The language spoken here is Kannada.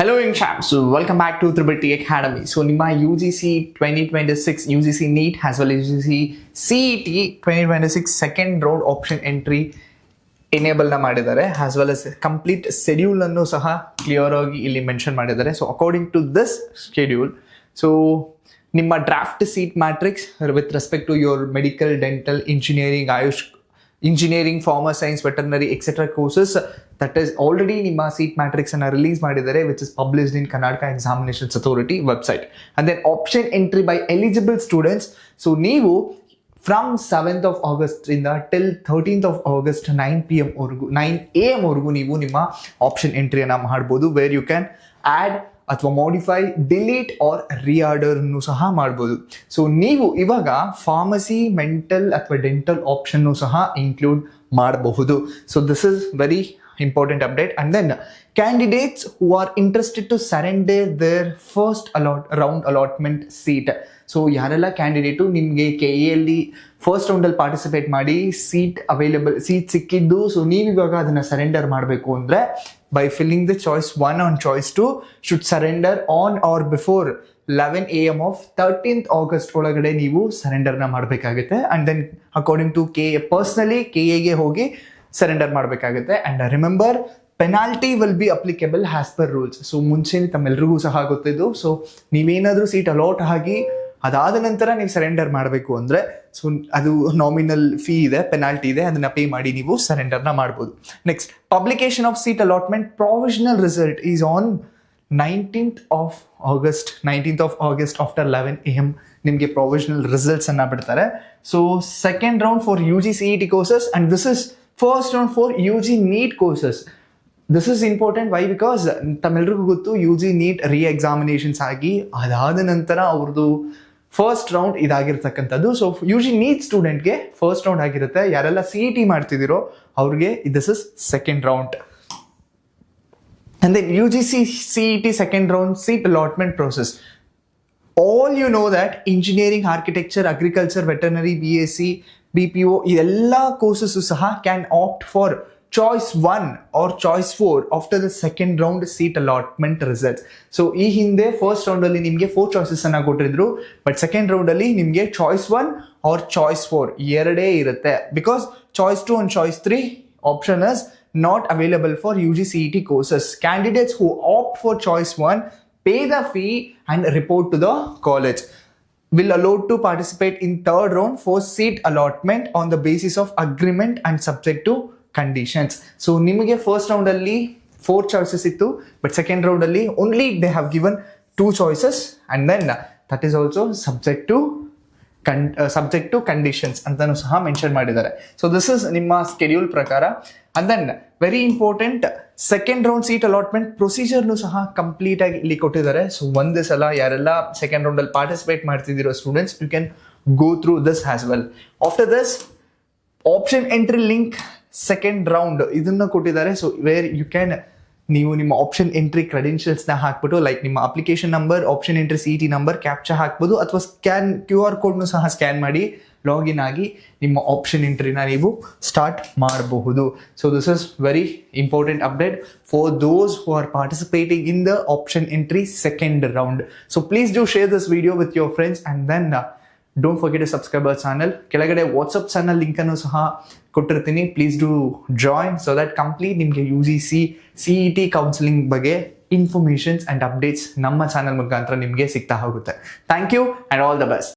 Hello young chaps, welcome back to T.T.T Academy. So ನಿಮ್ಮ UGC 2026 UGC NEET as well as UGC CET 2026 second round option entry enable ನ ಮಾಡಿದ್ದಾರೆ as well as complete schedule ಅನ್ನು ಸಹ ಕ್ಲಿಯರ್ ಆಗಿ ಇಲ್ಲಿ ಮೆನ್ಷನ್ ಮಾಡಿದ್ದಾರೆ. So according to this schedule, so ನಿಮ್ಮ draft seat matrix with respect to your medical, dental, engineering, Ayush, engineering, pharma science, veterinary etcetera courses that is already ನಿಮ್ಮ ಸೀಟ್ ಮ್ಯಾಟ್ರಿಕ್ಸ್ ಅನ್ನ ರಿಲೀಸ್ ಮಾಡಿದ್ದಾರೆ, which is published in Karnataka Examination Authority website. And then option entry by eligible students. So ನೀವು from 7th of August ಇಂದ till 13th of August 9 AM ವರೆಗೂ ನೀವು ನಿಮ್ಮ ಆಪ್ಷನ್ ಎಂಟ್ರಿಯನ್ನು ಮಾಡ್ಬೋದು, ವೇರ್ ಯು ಕ್ಯಾನ್ ಆ್ಯಡ್ ಅಥವಾ ಮಾಡಿಫೈ, ಡಿಲೀಟ್ ಆರ್ ರಿಆರ್ಡರ್ ಸಹ ಮಾಡ್ಬೋದು. ಸೊ ನೀವು ಇವಾಗ ಫಾರ್ಮಸಿ, ಮೆಂಟಲ್ ಅಥವಾ ಡೆಂಟಲ್ ಆಪ್ಷನ್ ಸಹ ಇನ್ಕ್ಲೂಡ್ ಮಾಡಬಹುದು. So this is very important update. And then candidates who are interested to surrender their first round allotment seat. So ಯಾರೆಲ್ಲ ಕ್ಯಾಂಡಿಡೇಟು ನಿಮಗೆ KEA ಅಲ್ಲಿ ಫಸ್ಟ್ ರೌಂಡಲ್ಲಿ ಪಾರ್ಟಿಸಿಪೇಟ್ ಮಾಡಿ ಸೀಟ್ ಸಿಕ್ಕಿದ್ದು, ಸೊ ನೀವು ಇವಾಗ ಅದನ್ನು ಸರೆಂಡರ್ ಮಾಡಬೇಕು ಅಂದರೆ by filling the choice 1 on choice 2 should surrender on or before 11 AM ಆಫ್ 13th August ಒಳಗಡೆ ನೀವು ಸರೆಂಡರ್ನ ಮಾಡಬೇಕಾಗುತ್ತೆ. And then according to KEA personally KEAಗೆ ಹೋಗಿ ಸರೆಂಡರ್ ಮಾಡಬೇಕಾಗುತ್ತೆ. And remember, penalty will be applicable as per rules. So ಮುಂಚೆ ತಮ್ಮೆಲ್ರಿಗೂ ಸಹ ಗೊತ್ತಿದ್ದು, ಸೊ ನೀವೇನಾದರೂ ಸೀಟ್ ಅಲಾಟ್ ಆಗಿ ಅದಾದ ನಂತರ ನೀವು ಸರೆಂಡರ್ ಮಾಡಬೇಕು ಅಂದರೆ ಸೊ ಅದು ನಾಮಿನಲ್ ಫೀ ಇದೆ, ಪೆನಾಲ್ಟಿ ಇದೆ, ಅದನ್ನು ಪೇ ಮಾಡಿ ನೀವು ಸರೆಂಡರ್ನ ಮಾಡ್ಬೋದು. Next, publication of seat allotment provisional result is on 19th of August after 11 AM ನಿಮಗೆ ಪ್ರೊವಿಷನಲ್ ರಿಸಲ್ಟ್ಸ್ ಅನ್ನ ಬಿಡ್ತಾರೆ. So second round for UGCET courses and this is first round for UG NEET courses. This is important. Why? Because ತಮ್ಮೆಲ್ರಿಗೂ ಗೊತ್ತು UG NEET ಎಕ್ಸಾಮಿನೇಷನ್ಸ್ ಆಗಿ ಅದಾದ ನಂತರ ಅವ್ರದ್ದು ಫಸ್ಟ್ ರೌಂಡ್ ಇದಾಗಿರ್ತಕ್ಕಂಥದ್ದು. ಸೊ UG NEET ಸ್ಟೂಡೆಂಟ್ಗೆ ಫಸ್ಟ್ ರೌಂಡ್ ಆಗಿರುತ್ತೆ. ಯಾರೆಲ್ಲ CET ಮಾಡ್ತಿದ್ದೀರೋ ಅವ್ರಿಗೆ this is second round. And then UGCET second round seat allotment process. All you know that engineering, architecture, agriculture, veterinary, BSc, BPO ಎಲ್ಲ ಕೋರ್ಸಸ್ ಸಹ can opt for choice 1 or choice 4 after the second round seat allotment results. So ಈ ಹಿಂದೆ ಫಸ್ಟ್ ರೌಂಡಲ್ಲಿ ನಿಮಗೆ 4 ಚಾಯ್ಸಸ್ ಅನ್ನ ಕೊಟ್ಟಿದ್ರು, ಬಟ್ ಸೆಕೆಂಡ್ ರೌಂಡಲ್ಲಿ ನಿಮಗೆ ಚಾಯ್ಸ್ 1 or ಚಾಯ್ಸ್ 4 ಎರಡೇ ಇರುತ್ತೆ. Because choice 2 and choice 3 option is not available for UGCET courses. Candidates who opt for choice 1 pay the fee and report to the college. Will allowed to participate in third round for seat allotment on the basis of agreement and subject to conditions. So ನಿಮಗೆ ಫಸ್ಟ್ ರೌಂಡ್ ಅಲ್ಲಿ 4 ಚಾಯ್ಸಸ್ ಇತ್ತು, ಬಟ್ ಸೆಕೆಂಡ್ ರೌಂಡ್ ಅಲ್ಲಿ only they have given 2 choices and then that is also subject to conditions ಅಂತಾನು ಸಹ ಮೆನ್ಷನ್ ಮಾಡಿದ್ದಾರೆ. ಸೊ ದಿಸ್ ಇಸ್ ನಿಮ್ಮ ಸ್ಕೆಡ್ಯೂಲ್ ಪ್ರಕಾರ. And then very important, second round seat allotment ಪ್ರೊಸೀಜರ್ನು ಸಹ ಕಂಪ್ಲೀಟ್ ಆಗಿ ಇಲ್ಲಿ ಕೊಟ್ಟಿದ್ದಾರೆ. ಸೊ ಒಂದೇ ಸಲ ಯಾರೆಲ್ಲ ಸೆಕೆಂಡ್ ರೌಂಡಲ್ಲಿ ಪಾರ್ಟಿಸಿಪೇಟ್ ಮಾಡ್ತಿದ್ದೀರೋ students, you can go through this as well. After this option entry link second round ಇದನ್ನು ಕೊಟ್ಟಿದ್ದಾರೆ. ಸೊ ವೇರ್ ಯು ಕ್ಯಾನ್ ನೀವು ನಿಮ್ಮ ಆಪ್ಷನ್ ಎಂಟ್ರಿ ಕ್ರೆಡೆನ್ಷಿಯಲ್ಸ್ನ ಹಾಕ್ಬಿಟ್ಟು, ಲೈಕ್ ನಿಮ್ಮ application number, option entry CET number, captcha ಹಾಕ್ಬೋದು, ಅಥವಾ QR ಕೋಡ್ನು ಸಹ ಸ್ಕ್ಯಾನ್ ಮಾಡಿ ಲಾಗಿನ್ ಆಗಿ ನಿಮ್ಮ ಆಪ್ಷನ್ ಎಂಟ್ರಿನ ನೀವು ಸ್ಟಾರ್ಟ್ ಮಾಡಬಹುದು. So this is very important update for those who are participating in the option entry second round. So please do share this video with your friends and then don't forget to subscribe our channel. ಕೆಳಗಡೆ ವಾಟ್ಸಪ್ ಚಾನಲ್ ಲಿಂಕನ್ನು ಸಹ ಕೊಟ್ಟಿರ್ತೀನಿ, please do join so that complete ನಿಮಗೆ UGC CET ಕೌನ್ಸಿಲಿಂಗ್ ಬಗ್ಗೆ ಇನ್ಫಾರ್ಮೇಷನ್ಸ್ ಆ್ಯಂಡ್ ಅಪ್ಡೇಟ್ಸ್ ನಮ್ಮ ಚಾನಲ್ ಮುಖಾಂತರ ನಿಮಗೆ ಸಿಗ್ತಾ ಹೋಗುತ್ತೆ. Thank you and all the best.